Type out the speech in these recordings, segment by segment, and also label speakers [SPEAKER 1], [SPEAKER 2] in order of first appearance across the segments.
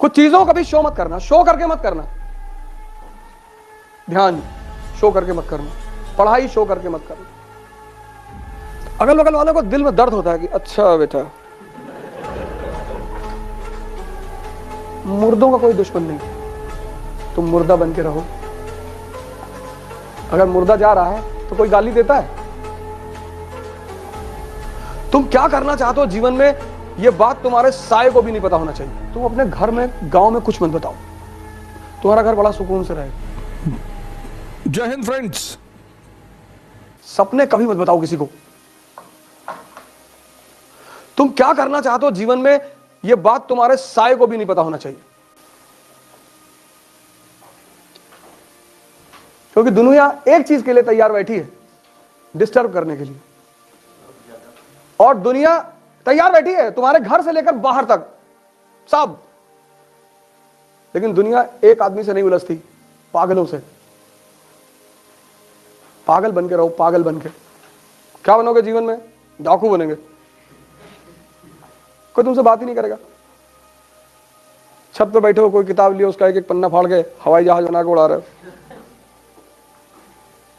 [SPEAKER 1] कुछ चीजों को कभी शो मत करना, शो करके मत करना। ध्यान शो करके मत करना, पढ़ाई शो करके मत करना। अगल बगल वालों को दिल में दर्द होता है कि अच्छा बेटा, मुर्दों का कोई दुश्मन नहीं, तुम मुर्दा बन के रहो। अगर मुर्दा जा रहा है तो कोई गाली देता है? तुम क्या करना चाहते हो जीवन में, यह बात तुम्हारे साये को भी नहीं पता होना चाहिए। तुम अपने घर में, गांव में कुछ मत बताओ, तुम्हारा घर बड़ा सुकून से रहेगा।
[SPEAKER 2] जय हिंद फ्रेंड्स।
[SPEAKER 1] सपने कभी मत बताओ किसी को। तुम क्या करना चाहते हो जीवन में, यह बात तुम्हारे साये को भी नहीं पता होना चाहिए। क्योंकि दुनिया एक चीज के लिए तैयार बैठी है, डिस्टर्ब करने के लिए। और दुनिया तैयार बैठी है तुम्हारे घर से लेकर बाहर तक सब। लेकिन दुनिया एक आदमी से नहीं उलझती, पागलों से। पागल बन के रहो, पागल बन के। क्या बनोगे जीवन में? डाकू बनेंगे, कोई तुमसे बात ही नहीं करेगा। छत पे बैठे हो, कोई किताब लियो, उसका एक एक पन्ना फाड़ के हवाई जहाज बना के उड़ा रहे हो।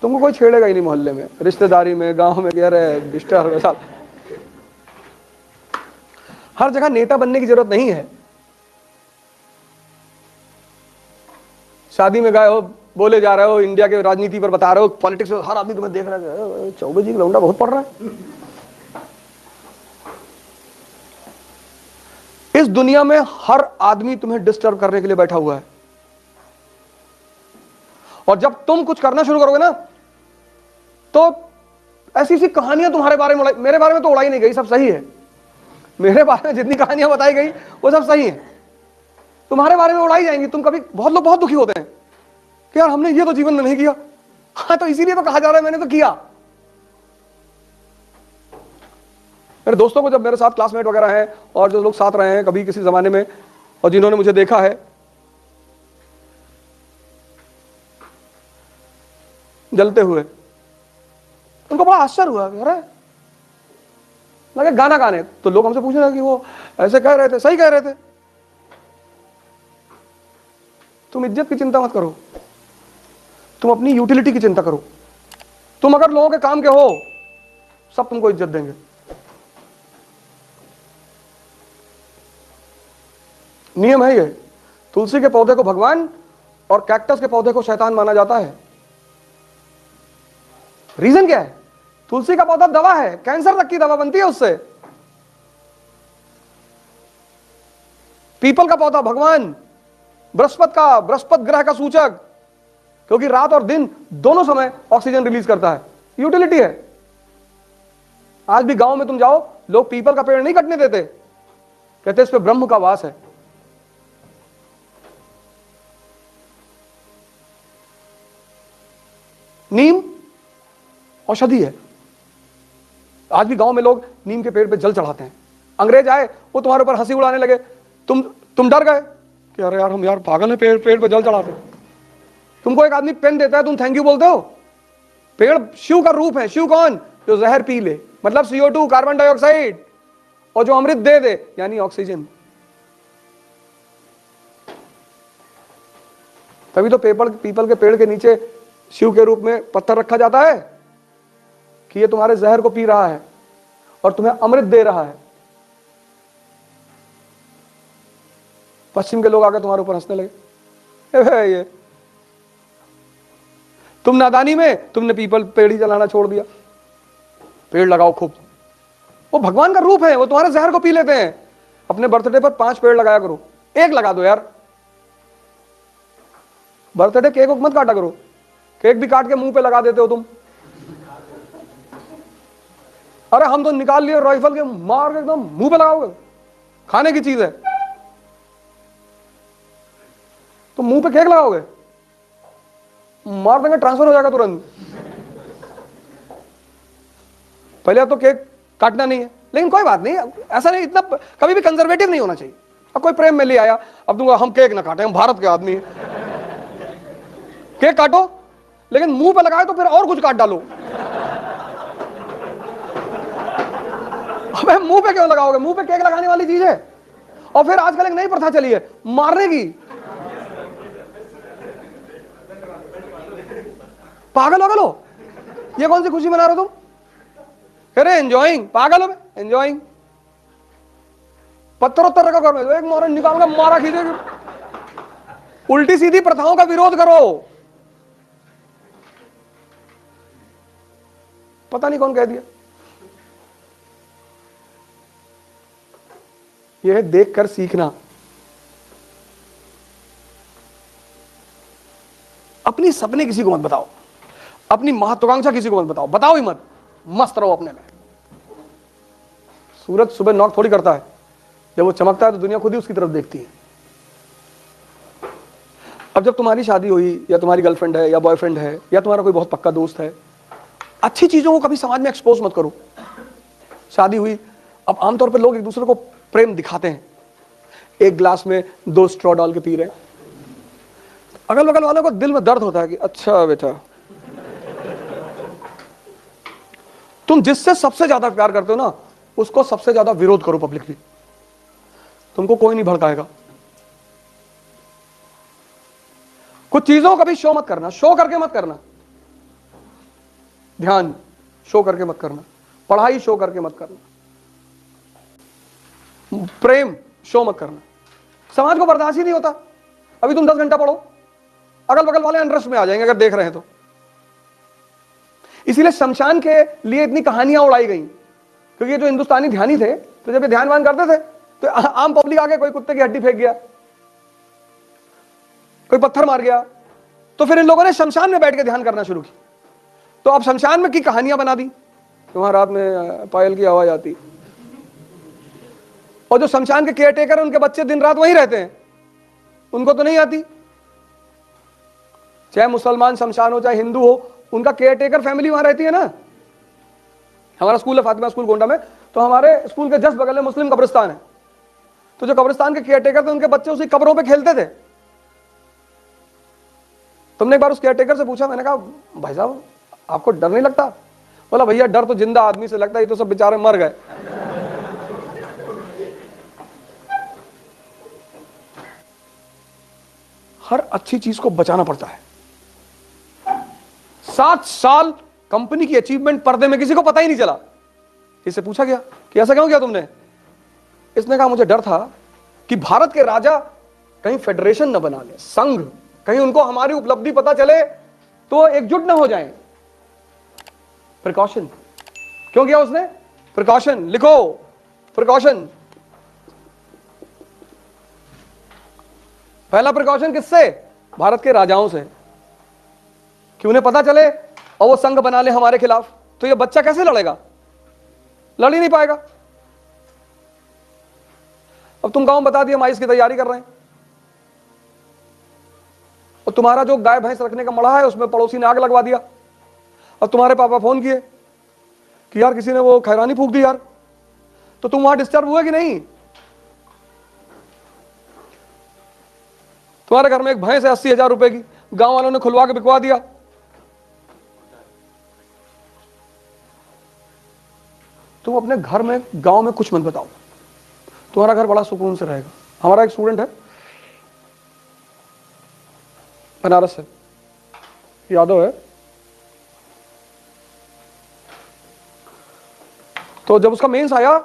[SPEAKER 1] तुमको कोई छेड़ेगा ही नहीं मोहल्ले में, रिश्तेदारी में, गांव में, कह रहे डिस्टर्ब है साल। हर जगह नेता बनने की जरूरत नहीं है। शादी में गए हो, बोले जा रहे हो, इंडिया के राजनीति पर बता रहे हो, पॉलिटिक्स में हर आदमी तुम्हें देख रहा है, चौबे जी का लौंडा बहुत पढ़ रहा है। इस दुनिया में हर आदमी तुम्हें डिस्टर्ब करने के लिए बैठा हुआ है। और जब तुम कुछ करना शुरू करोगे ना, तो ऐसी सी कहानियां तुम्हारे बारे में, मेरे बारे में तो उड़ाई नहीं गई, सब सही है। मेरे बारे में जितनी कहानियां बताई गई वो सब सही है, तुम्हारे बारे में उड़ाई जाएंगी। तुम कभी, बहुत लोग बहुत दुखी होते हैं कि यार हमने ये तो जीवन में नहीं किया। हाँ, तो इसीलिए तो कहा जा रहा है मैंने तो किया। मेरे दोस्तों को, जब मेरे साथ क्लासमेट वगैरह हैं और जो लोग साथ रहे हैं कभी किसी जमाने में, और जिन्होंने मुझे देखा है जलते हुए, उनको बड़ा आश्चर्य हुआ। अरे लगे गाना गाने, तो लोग हमसे पूछ रहे कि वो ऐसे कह रहे थे, सही कह रहे थे। तुम इज्जत की चिंता मत करो, तुम अपनी यूटिलिटी की चिंता करो। तुम अगर लोगों के काम के हो, सब तुमको इज्जत देंगे। नियम है ये, तुलसी के पौधे को भगवान और कैक्टस के पौधे को शैतान माना जाता है। रीजन क्या है? तुलसी का पौधा दवा है, कैंसर तक की दवा बनती है उससे। पीपल का पौधा भगवान, बृहस्पति ग्रह का सूचक, क्योंकि रात और दिन दोनों समय ऑक्सीजन रिलीज करता है। यूटिलिटी है। आज भी गांव में तुम जाओ, लोग पीपल का पेड़ नहीं कटने देते, कहते इस पे ब्रह्म का वास है। नीम औषधि है। आज भी गांव में लोग नीम के पेड़ पे जल चढ़ाते हैं। अंग्रेज आए, वो तुम्हारे ऊपर हंसी उड़ाने लगे, तुम डर गए कि अरे यार हम यार पागल है, पेड़ पे जल चढ़ाते। तुमको एक आदमी पेन देता है, तुम थैंक यू बोलते हो। पेड़ शिव का रूप है। शिव कौन? जो जहर पी ले, मतलब CO2 कार्बन डाइऑक्साइड, और जो अमृत दे दे यानी ऑक्सीजन। तभी तो पीपल के पेड़ के नीचे शिव के रूप में पत्थर रखा जाता है कि ये तुम्हारे जहर को पी रहा है और तुम्हें अमृत दे रहा है। पश्चिम के लोग आकर तुम्हारे ऊपर हंसने लगे, ये तुम नादानी में तुमने पीपल पेड़ ही जलाना छोड़ दिया। पेड़ लगाओ खूब, वो भगवान का रूप है, वो तुम्हारे जहर को पी लेते हैं। अपने बर्थडे पर 5 पेड़ लगाया करो, एक लगा दो यार। बर्थडे केक मत काटा करो, केक भी काट के मुंह पे लगा देते हो तुम। अरे हम तो निकाल लिए राइफल के, मार के एकदम मुंह पे लगाओगे, खाने की चीज है। तो मुंह पे केक लगाओगे, मार देंगे, ट्रांसफर हो जाएगा तुरंत। पहले तो केक काटना नहीं है, लेकिन कोई बात नहीं, ऐसा नहीं, इतना कभी भी कंजर्वेटिव नहीं होना चाहिए। अब कोई प्रेम में ले आया, अब तुम हम केक ना काटे, हम भारत के आदमी हैं। केक काटो, लेकिन मुंह पे लगाए तो फिर और कुछ काट डालो। अबे मुंह पे क्यों लगाओगे? मुंह पे केक लगाने वाली चीज है। और फिर आजकल एक नई प्रथा चली है मारने की। पागल हो, ये कौन सी खुशी मना रहे हो तुम? अरे एंजॉइंग, पागल हो एंजॉइंग। पत्थर उत्तर रखो घर में, एक मोरन निकाल के मारा खींचेगी। उल्टी सीधी प्रथाओं का विरोध करो। पता नहीं कौन कह दिया। यह देखकर सीखना। अपनी सपने किसी को मत बताओ, अपनी महत्वाकांक्षा किसी को मत बताओ, बताओ ही मत, मस्त रहो अपने में। सूरज सुबह नॉक थोड़ी करता है, जब वो चमकता है तो दुनिया खुद ही उसकी तरफ देखती है। अब जब तुम्हारी शादी हुई, या तुम्हारी गर्लफ्रेंड है या बॉयफ्रेंड है, या तुम्हारा कोई बहुत पक्का दोस्त है, अच्छी चीजों को कभी समाज में एक्सपोज मत करो। शादी हुई, अब आमतौर पर लोग एक दूसरे को प्रेम दिखाते हैं, एक गिलास में 2 स्ट्रॉ डाल के पी रहे हैं। अगल बगल वालों को दिल में दर्द होता है कि अच्छा बेटा, तुम जिससे सबसे ज्यादा प्यार करते हो ना, उसको सबसे ज्यादा विरोध करो पब्लिकली, तुमको कोई नहीं भड़काएगा। कुछ चीजों को कभी शो मत करना, शो करके मत करना। ध्यान शो करके मत करना, पढ़ाई शो करके मत करना, प्रेम शो मत करना। समाज को बर्दाश्त ही नहीं होता। अभी तुम 10 घंटा पढ़ो, अगल बगल वाले इंटरेस्ट में आ जाएंगे अगर देख रहे हैं तो। इसीलिए शमशान के लिए इतनी कहानियां उड़ाई गई, क्योंकि ये जो हिंदुस्तानी ध्यानी थे, तो जब ये ध्यान वान करते थे तो आम पब्लिक आके कोई कुत्ते की हड्डी फेंक गया, कोई पत्थर मार गया, तो फिर इन लोगों ने शमशान में बैठ के ध्यान करना शुरू किया। तो अब शमशान में की कहानियां बना दी कि वहां रात में पायल की आवाज आती, और जो शमशान के केयरटेकर उनके बच्चे दिन रात वहीं रहते हैं, उनको तो नहीं आती। चाहे मुसलमान शमशान हो चाहे हिंदू हो, उनका केयरटेकर फैमिली वहां रहती है ना। हमारा स्कूल है फातिमा स्कूल गोंडा में, तो हमारे स्कूल के जस्ट बगल में मुस्लिम कब्रिस्तान है। तो जो कब्रिस्तान के केयरटेकर थे, उनके बच्चे उसी कब्रों पे खेलते थे। तुमने एक बार उस केयरटेकर से पूछा, मैंने कहा भाई साहब आपको डर नहीं लगता? बोला भैया डर तो जिंदा आदमी से लगता है, ये तो सब बेचारे मर गए। हर अच्छी चीज को बचाना पड़ता है। 7 साल कंपनी की अचीवमेंट पर्दे में किसी को पता ही नहीं चला। इससे पूछा गया कि ऐसा क्यों किया तुमने? इसने कहा मुझे डर था कि भारत के राजा कहीं फेडरेशन न बना ले, संघ, कहीं उनको हमारी उपलब्धि पता चले तो एकजुट न हो जाएं। प्रिकॉशन। क्यों किया उसने? प्रिकॉशन। लिखो, प्रिकॉशन। पहला प्रिकॉशन किससे? भारत के राजाओं से, कि उन्हें पता चले और वो संघ बना ले हमारे खिलाफ, तो ये बच्चा कैसे लड़ेगा? लड़ ही नहीं पाएगा। अब तुम गांव में बता दिया माइस की तैयारी कर रहे हैं, और तुम्हारा जो गाय भैंस रखने का मड़ा है उसमें पड़ोसी ने आग लगवा दिया, और तुम्हारे पापा फोन किए कि यार किसी ने वो खैरानी फूंक दी यार, तो तुम वहां डिस्टर्ब हुए कि नहीं? तुम्हारे घर में एक भैंस है 80,000 रुपए की, गांव वालों ने खुलवा के बिकवा दिया, तुम अपने घर में गांव में कुछ मत बताओ, तुम्हारा घर बड़ा सुकून से रहेगा। हमारा एक स्टूडेंट है बनारस से, यादव है, तो जब उसका मेंस आया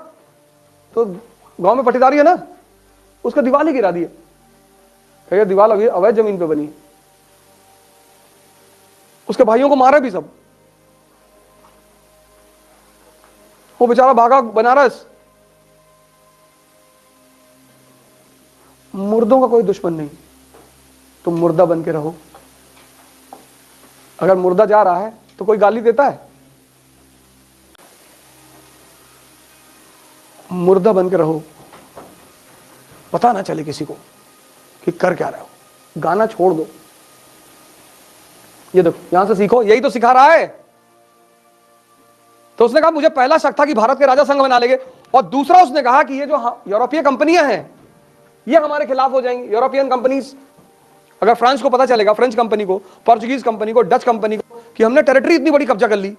[SPEAKER 1] तो गांव में पटीदारी है ना, उसका दीवार ही गिरा दिया। भैया दीवार अभी अवैध जमीन पे बनी, उसके भाइयों को मारा भी सब, वो बेचारा भागा बनारस। मुर्दों का कोई दुश्मन नहीं, तुम मुर्दा बन के रहो। अगर मुर्दा जा रहा है तो कोई गाली देता है? मुर्दा बन के रहो, पता ना चले किसी को कि कर क्या रहे हो। गाना छोड़ दो, ये देखो यहां से सीखो, यही तो सिखा रहा है। तो उसने कहा मुझे पहला शक था कि भारत के राजा संघ बना लेंगे, और दूसरा उसने कहा कि ये जो यूरोपीय कंपनियां हैं ये हमारे खिलाफ हो जाएंगी। यूरोपियन कंपनीज, अगर फ्रांस को पता चलेगा, फ्रेंच कंपनी को, पोर्चुगीज कंपनी को, डच कंपनी को, कि हमने टेरिटरी इतनी बड़ी कब्जा कर ली,